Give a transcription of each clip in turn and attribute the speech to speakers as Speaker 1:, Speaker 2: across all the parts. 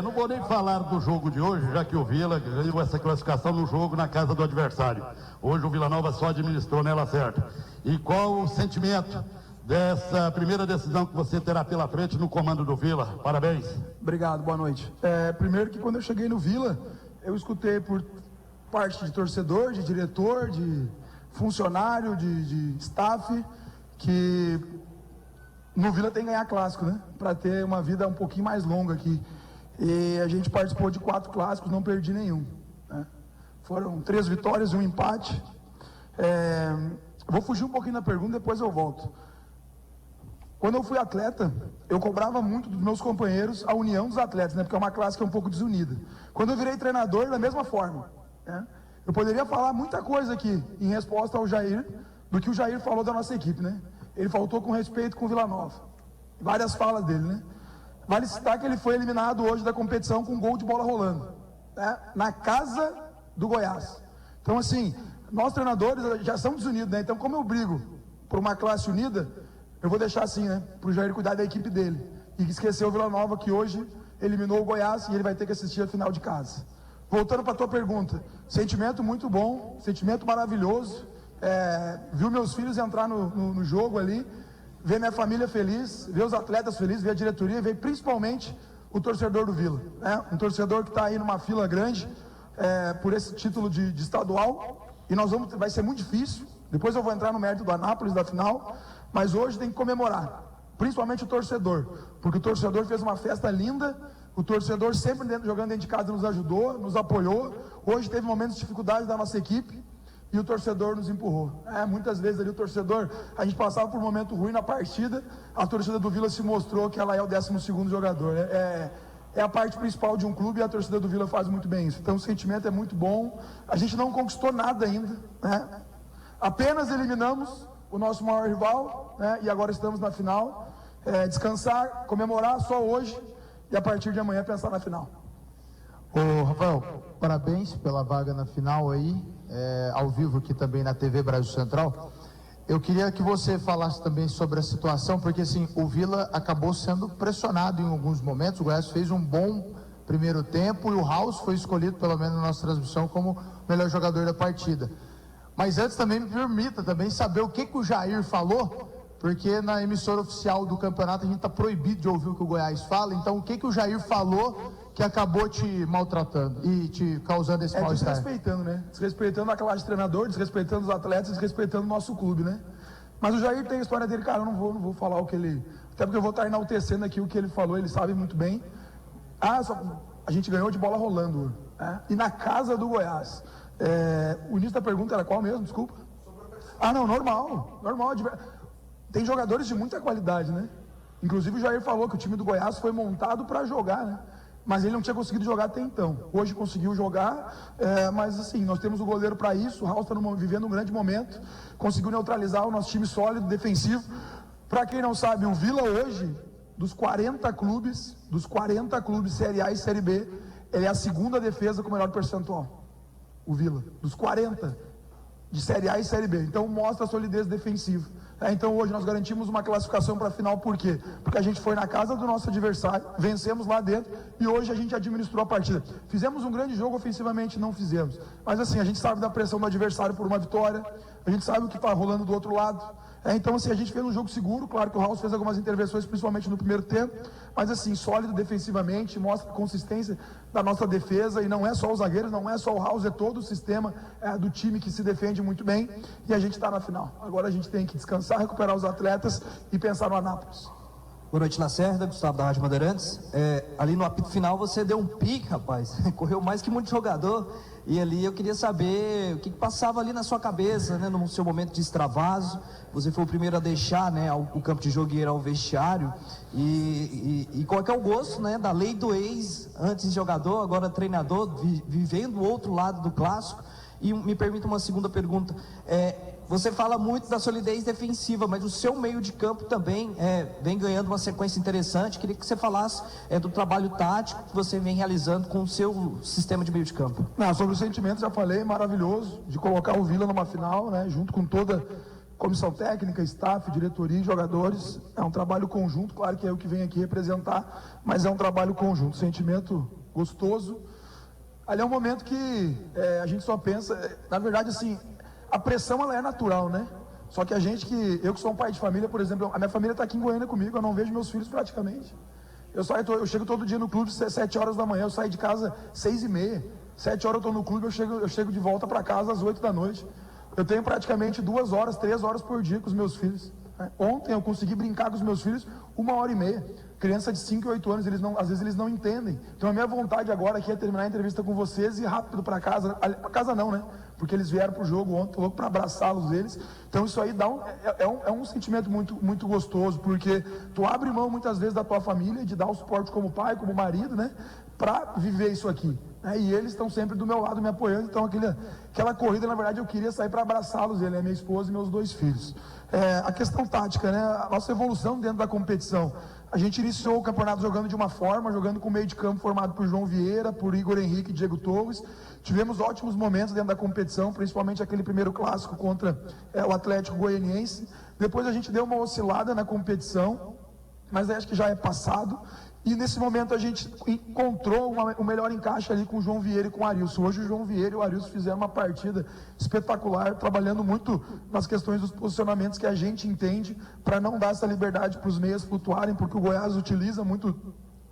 Speaker 1: Não vou nem falar do jogo de hoje, já que o Vila ganhou essa classificação no jogo na casa do adversário. Hoje o Vila Nova só administrou nela certa. E qual o sentimento dessa primeira decisão que você terá pela frente no comando do Vila? Parabéns.
Speaker 2: Obrigado, boa noite. Primeiro que quando eu cheguei no Vila, eu escutei por parte de torcedor, de diretor, de funcionário, de staff, que no Vila tem que ganhar clássico, né? Para ter uma vida um pouquinho mais longa aqui. E a gente participou de 4 clássicos, não perdi nenhum, né? Foram 3 vitórias e um empate. Vou fugir um pouquinho da pergunta, depois eu volto. Quando eu fui atleta, eu cobrava muito dos meus companheiros a união dos atletas, né? Porque é uma classe que é um pouco desunida. Quando eu virei treinador, da mesma forma, né? Eu poderia falar muita coisa aqui em resposta ao Jair, do que o Jair falou da nossa equipe, né? Ele faltou com respeito com o Vila Nova. Várias falas dele, né? Vale citar que ele foi eliminado hoje da competição com um gol de bola rolando, né? Na casa do Goiás. Então, assim, nós treinadores já somos desunidos, né? Então, como eu brigo por uma classe unida, eu vou deixar assim, né? Para o Jair cuidar da equipe dele. E esquecer o Vila Nova, que hoje eliminou o Goiás e ele vai ter que assistir a final de casa. Voltando para a tua pergunta, sentimento muito bom, sentimento maravilhoso. Viu meus filhos entrar no jogo ali, ver minha família feliz, ver os atletas felizes, ver a diretoria, ver principalmente o torcedor do Vila, né? Um torcedor que está aí numa fila grande por esse título de estadual, e vai ser muito difícil. Depois eu vou entrar no mérito do Anápolis da final, mas hoje tem que comemorar, principalmente o torcedor, porque o torcedor fez uma festa linda. O torcedor sempre jogando dentro de casa nos ajudou, nos apoiou. Hoje teve momentos de dificuldade da nossa equipe e o torcedor nos empurrou. Muitas vezes ali o torcedor, a gente passava por um momento ruim na partida, a torcida do Vila se mostrou que ela é o 12º jogador, né? É a parte principal de um clube, e a torcida do Vila faz muito bem isso. Então o sentimento é muito bom. A gente não conquistou nada ainda, né? Apenas eliminamos o nosso maior rival, né? E agora estamos na final. Descansar, comemorar só hoje, e a partir de amanhã pensar na final.
Speaker 3: Ô Rafael, parabéns pela vaga na final aí, ao vivo aqui também na TV Brasil Central. Eu queria que você falasse também sobre a situação, porque assim, o Vila acabou sendo pressionado em alguns momentos. O Goiás fez um bom primeiro tempo e o House foi escolhido, pelo menos na nossa transmissão, como o melhor jogador da partida. Mas antes também me permita também saber o que o Jair falou, porque na emissora oficial do campeonato a gente está proibido de ouvir o que o Goiás fala. Então o que o Jair falou que acabou te maltratando e te causando esse mal-estar?
Speaker 2: Desrespeitando, né? Desrespeitando a classe de treinador, desrespeitando os atletas, desrespeitando o nosso clube, né? Mas o Jair tem a história dele, cara, eu não vou falar o que ele... Até porque eu vou estar enaltecendo aqui o que ele falou, ele sabe muito bem. A gente ganhou de bola rolando, né? E na casa do Goiás. O início da pergunta era qual mesmo? Desculpa. Não, normal. Tem jogadores de muita qualidade, né? Inclusive o Jair falou que o time do Goiás foi montado para jogar, né? Mas ele não tinha conseguido jogar até então. Hoje conseguiu jogar, mas assim, nós temos o goleiro para isso. O Raul está vivendo um grande momento, conseguiu neutralizar o nosso time sólido, defensivo. Para quem não sabe, o Vila hoje, dos 40 clubes Série A e Série B, ele é a segunda defesa com o melhor percentual. O Vila, dos 40 de Série A e Série B. Então mostra a solidez defensiva. Então hoje nós garantimos uma classificação para a final, por quê? Porque a gente foi na casa do nosso adversário, vencemos lá dentro e hoje a gente administrou a partida. Fizemos um grande jogo, ofensivamente não fizemos, mas assim, a gente sabe da pressão do adversário por uma vitória, a gente sabe o que está rolando do outro lado. Então assim, a gente fez um jogo seguro, claro que o House fez algumas intervenções, principalmente no primeiro tempo, mas assim, sólido defensivamente, mostra a consistência da nossa defesa, e não é só os zagueiros, não é só o House, é todo o sistema do time que se defende muito bem, e a gente está na final. Agora a gente tem que descansar, recuperar os atletas e pensar no Anápolis.
Speaker 4: Boa noite, Lacerda, Gustavo da Rádio Bandeirantes. Ali no apito final você deu um pique, rapaz, correu mais que muito jogador, e ali eu queria saber o que passava ali na sua cabeça, né, no seu momento de extravaso. Você foi o primeiro a deixar, né, o campo de jogo e ir ao vestiário, e qual é o gosto, né, da lei do ex, antes jogador, agora treinador, vivendo o outro lado do clássico. E me permita uma segunda pergunta. Você fala muito da solidez defensiva, mas o seu meio de campo também vem ganhando uma sequência interessante. Queria que você falasse do trabalho tático que você vem realizando com o seu sistema de meio de campo.
Speaker 2: Sobre os sentimentos, já falei, maravilhoso, de colocar o Vila numa final, né, junto com toda comissão técnica, staff, diretoria e jogadores. É um trabalho conjunto, claro que é eu que venho aqui representar, mas é um trabalho conjunto, sentimento gostoso. Ali é um momento que a gente só pensa, na verdade, assim, a pressão ela é natural, né? Só que eu que sou um pai de família, por exemplo, a minha família está aqui em Goiânia comigo, eu não vejo meus filhos praticamente. Eu chego todo dia no clube às 7 horas da manhã, eu saio de casa às 6h30, 7 horas eu estou no clube, eu chego de volta para casa às 8 da noite. Eu tenho praticamente 2 horas, 3 horas por dia com os meus filhos. Ontem eu consegui brincar com os meus filhos 1h30. Criança de 5 e 8 anos, às vezes eles não entendem. Então a minha vontade agora aqui é terminar a entrevista com vocês e ir rápido para casa. Para casa não, né? Porque eles vieram pro jogo ontem, tô louco para abraçá-los eles. Então isso aí é um sentimento muito, muito gostoso, porque tu abre mão muitas vezes da tua família, de dar o suporte como pai, como marido, né? Para viver isso aqui. E eles estão sempre do meu lado me apoiando. Então aquela corrida, na verdade, eu queria sair para abraçá-los, ele, a minha esposa e meus 2 filhos. A questão tática, né? A nossa evolução dentro da competição. A gente iniciou o campeonato jogando de uma forma, jogando com meio de campo formado por João Vieira, por Igor Henrique e Diego Torres. Tivemos ótimos momentos dentro da competição, principalmente aquele primeiro clássico contra o Atlético Goianiense. Depois a gente deu uma oscilada na competição, mas acho que já é passado. E nesse momento a gente encontrou o melhor encaixe ali com o João Vieira e com o Arilson. Hoje o João Vieira e o Arilson fizeram uma partida espetacular, trabalhando muito nas questões dos posicionamentos que a gente entende, para não dar essa liberdade para os meias flutuarem, porque o Goiás utiliza muito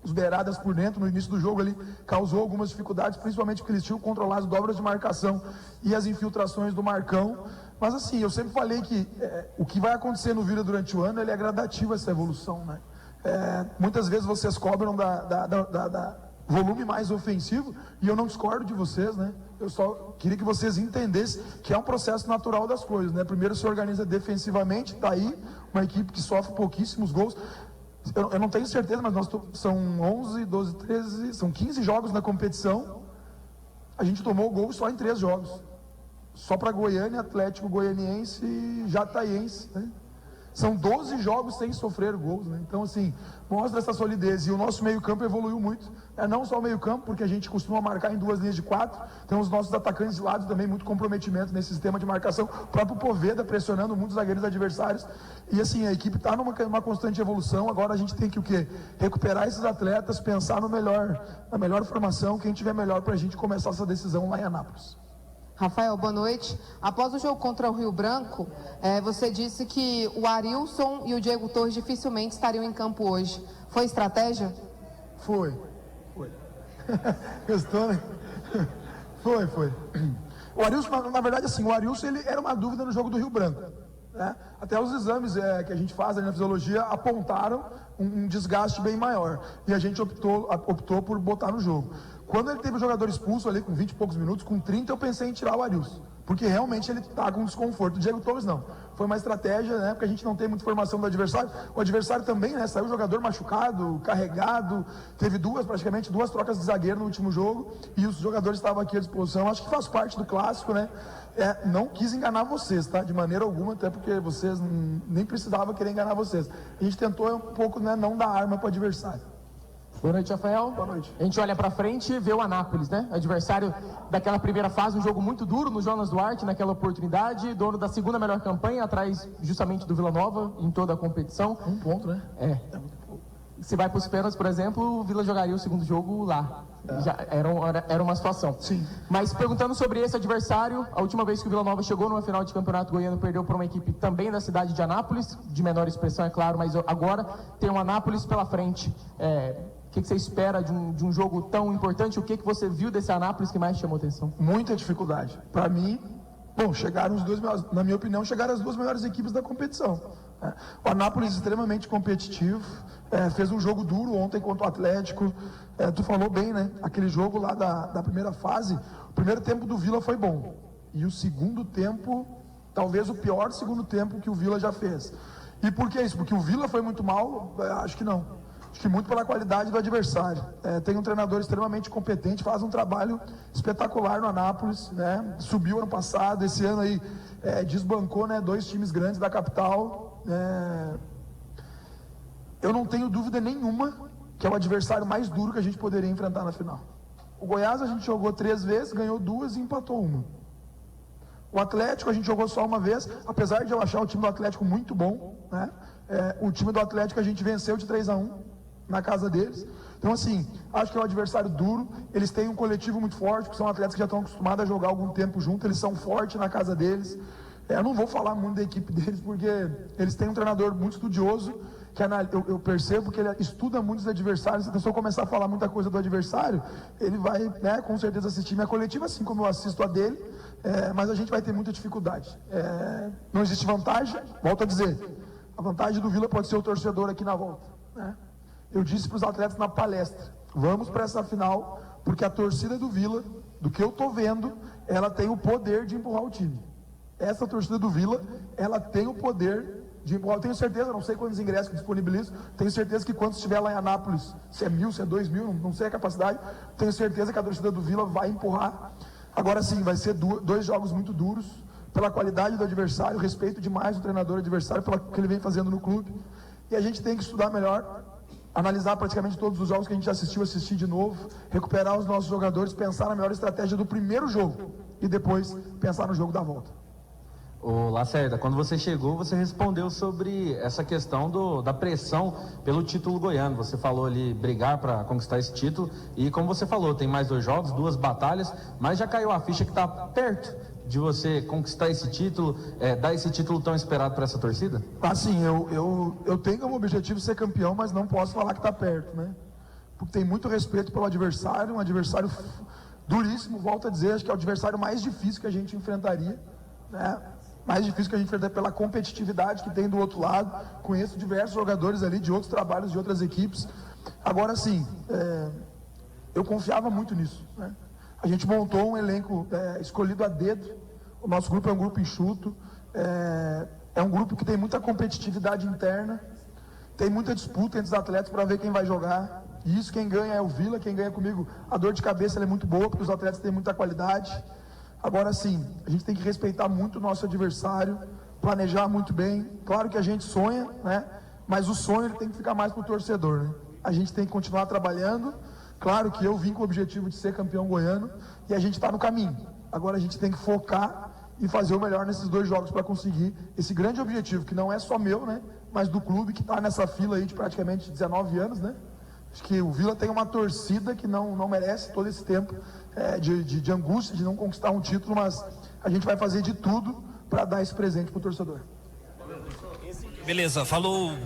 Speaker 2: os beiradas por dentro. No início do jogo ele causou algumas dificuldades, principalmente porque eles tinham que controlar as dobras de marcação e as infiltrações do Marcão. Mas assim, eu sempre falei que o que vai acontecer no Vila durante o ano, ele é gradativo, essa evolução, né? Muitas vezes vocês cobram da volume mais ofensivo, e eu não discordo de vocês, né? Eu só queria que vocês entendessem que é um processo natural das coisas, né? Primeiro se organiza defensivamente, tá aí uma equipe que sofre pouquíssimos gols. Eu não tenho certeza, mas são 11, 12, 13, são 15 jogos na competição. A gente tomou gol só em 3 jogos. Só para Goiânia, Atlético Goianiense e Jataiense, né? São 12 jogos sem sofrer gols, né? Então, assim, mostra essa solidez. E o nosso meio-campo evoluiu muito. Não só o meio-campo, porque a gente costuma marcar em 2 linhas de 4. Tem os nossos atacantes de lado também, muito comprometimento nesse sistema de marcação. O próprio Poveda pressionando muitos zagueiros adversários. E, assim, a equipe está numa constante evolução. Agora a gente tem que o quê? Recuperar esses atletas, pensar na melhor formação, quem tiver melhor para a gente começar essa decisão lá em Anápolis.
Speaker 5: Rafael, boa noite. Após o jogo contra o Rio Branco, você disse que o Arilson e o Diego Torres dificilmente estariam em campo hoje. Foi estratégia?
Speaker 2: Foi. Gostou, né? Foi. O Arilson, na verdade, assim, o Arilson ele era uma dúvida no jogo do Rio Branco, né? Até os exames que a gente faz ali na fisiologia apontaram um desgaste bem maior. E a gente optou por botar no jogo. Quando ele teve o jogador expulso ali com 20 e poucos minutos, com 30, eu pensei em tirar o Arilson, porque realmente ele está com desconforto. O Diego Torres não. Foi uma estratégia, né? Porque a gente não tem muita informação do adversário. O adversário também, né? Saiu o jogador machucado, carregado. Teve praticamente duas trocas de zagueiro no último jogo. E os jogadores estavam aqui à disposição. Acho que faz parte do clássico, né? Não quis enganar vocês, tá? De maneira alguma, até porque vocês nem precisavam querer enganar vocês. A gente tentou um pouco, né? Não dar arma para o adversário.
Speaker 6: Boa noite, Rafael.
Speaker 2: Boa noite.
Speaker 6: A gente olha para frente e vê o Anápolis, né? Adversário daquela primeira fase, um jogo muito duro no Jonas Duarte naquela oportunidade, dono da segunda melhor campanha, atrás justamente do Vila Nova em toda a competição.
Speaker 2: 1 ponto, né?
Speaker 6: Se vai para os pênaltis, por exemplo, o Vila jogaria o segundo jogo lá. Já era uma situação.
Speaker 2: Sim.
Speaker 6: Mas perguntando sobre esse adversário, a última vez que o Vila Nova chegou numa final de campeonato goiano, perdeu para uma equipe também da cidade de Anápolis, de menor expressão, é claro, mas agora tem um Anápolis pela frente. O que você espera de um jogo tão importante? O que você viu desse Anápolis que mais chamou atenção?
Speaker 2: Muita dificuldade. Para mim, chegaram na minha opinião, chegaram as 2 melhores equipes da competição. O Anápolis extremamente competitivo, fez um jogo duro ontem contra o Atlético. Tu falou bem, né? Aquele jogo lá da primeira fase, o primeiro tempo do Vila foi bom. E o segundo tempo, talvez o pior segundo tempo que o Vila já fez. E por que isso? Porque o Vila foi muito mal? Acho que não. Acho que muito pela qualidade do adversário. Tem um treinador extremamente competente, faz um trabalho espetacular no Anápolis, né? Subiu ano passado, esse ano aí desbancou, né, 2 times grandes da capital. Eu não tenho dúvida nenhuma que é o adversário mais duro que a gente poderia enfrentar na final. O Goiás a gente jogou 3 vezes, ganhou 2 e empatou 1. O Atlético a gente jogou só uma vez, apesar de eu achar o time do Atlético muito bom, né? O time do Atlético a gente venceu de 3-1 na casa deles. Então, assim, acho que é um adversário duro. Eles têm um coletivo muito forte, que são atletas que já estão acostumados a jogar algum tempo junto. Eles são fortes na casa deles. Eu não vou falar muito da equipe deles, porque eles têm um treinador muito estudioso, que eu percebo que ele estuda muito os adversários. Se eu começar a falar muita coisa do adversário, ele vai, né, com certeza assistir minha coletiva, assim como eu assisto a dele, mas a gente vai ter muita dificuldade. Não existe vantagem, volto a dizer, a vantagem do Vila pode ser o torcedor aqui na volta, né? Eu disse para os atletas na palestra, vamos para essa final, porque a torcida do Vila, do que eu estou vendo, ela tem o poder de empurrar o time. Essa torcida do Vila, ela tem o poder de empurrar. Eu tenho certeza, não sei quantos ingressos que disponibilizam, tenho certeza que quando estiver lá em Anápolis, se é 1.000, se é 2.000, não sei a capacidade, tenho certeza que a torcida do Vila vai empurrar. Agora sim, vai ser dois jogos muito duros, pela qualidade do adversário, respeito demais o treinador adversário, pelo que ele vem fazendo no clube. E a gente tem que estudar melhor, analisar praticamente todos os jogos que a gente assistiu, assistir de novo, recuperar os nossos jogadores, pensar na melhor estratégia do primeiro jogo e depois pensar no jogo da volta.
Speaker 7: Ô Lacerda, quando você chegou, você respondeu sobre essa questão da pressão pelo título goiano. Você falou ali brigar para conquistar esse título e, como você falou, tem mais 2 jogos, 2 batalhas, mas já caiu a ficha que está perto de você conquistar esse título, dar esse título tão esperado para essa torcida?
Speaker 2: Assim, eu tenho como objetivo ser campeão, mas não posso falar que está perto, né? Porque tem muito respeito pelo adversário, um adversário duríssimo, volto a dizer, acho que é o adversário mais difícil que a gente enfrentaria, né? Mais difícil que a gente enfrentar pela competitividade que tem do outro lado. Conheço diversos jogadores ali de outros trabalhos, de outras equipes. Agora sim, eu confiava muito nisso, né? A gente montou um elenco escolhido a dedo. O nosso grupo é um grupo enxuto, é um grupo que tem muita competitividade interna, tem muita disputa entre os atletas para ver quem vai jogar. E isso, quem ganha é o Vila, quem ganha comigo. A dor de cabeça ela é muito boa, porque os atletas têm muita qualidade. Agora sim, a gente tem que respeitar muito o nosso adversário, planejar muito bem. Claro que a gente sonha, né? Mas o sonho ele tem que ficar mais para o torcedor, né? A gente tem que continuar trabalhando. Claro que eu vim com o objetivo de ser campeão goiano e a gente está no caminho. Agora a gente tem que focar e fazer o melhor nesses 2 jogos para conseguir esse grande objetivo, que não é só meu, né? Mas do clube que está nessa fila aí de praticamente 19 anos, né? Acho que o Vila tem uma torcida que não merece todo esse tempo de angústia, de não conquistar um título, mas a gente vai fazer de tudo para dar esse presente para o torcedor.
Speaker 8: Beleza, falou.